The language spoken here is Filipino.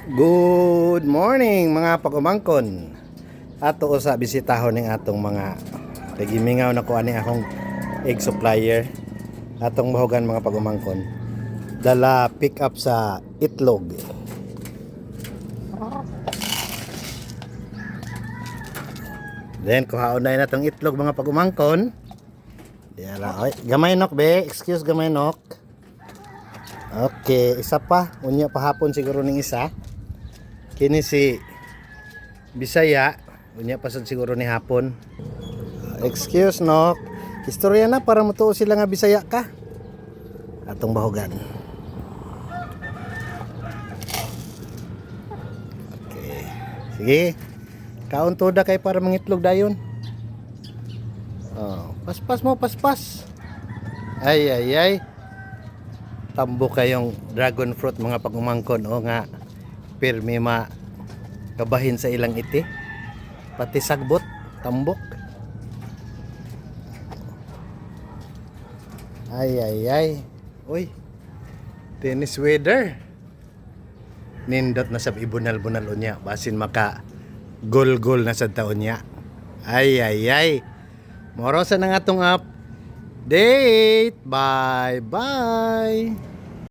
Good morning mga pagumangkon. Ato sa bisitahon ning atong mga tagimingaw na kuan ni akong egg supplier. Atong mahugan mga pagumangkon. Dala pick up sa itlog. Then kuhaon na natong itlog mga pagumangkon. Diara, oy, gamay nok be, excuse gamay nok. Okay, isa pa, unya pa hapon siguro ning isa. Kini si Bisaya, unya pa sad siguro ni hapon. Excuse nok. Istorya na para mutuo sila nga Bisaya ka. Atong bahugan. Okay. Sige. Kaon toda kay para mangitlog dayon. Oh, paspas mo, paspas. Ay ay ay. Tambo kayong dragon fruit mga pagumangkon o nga pirmi ma kabahin sa ilang iti pati sagbot tambok. Ay ay ay. Uy, tennis weather nindot na sab ibunal-bunal unya basin maka gol-gol na sa taon niya. Ay ay ay, moro sa nang atong update. Bye bye.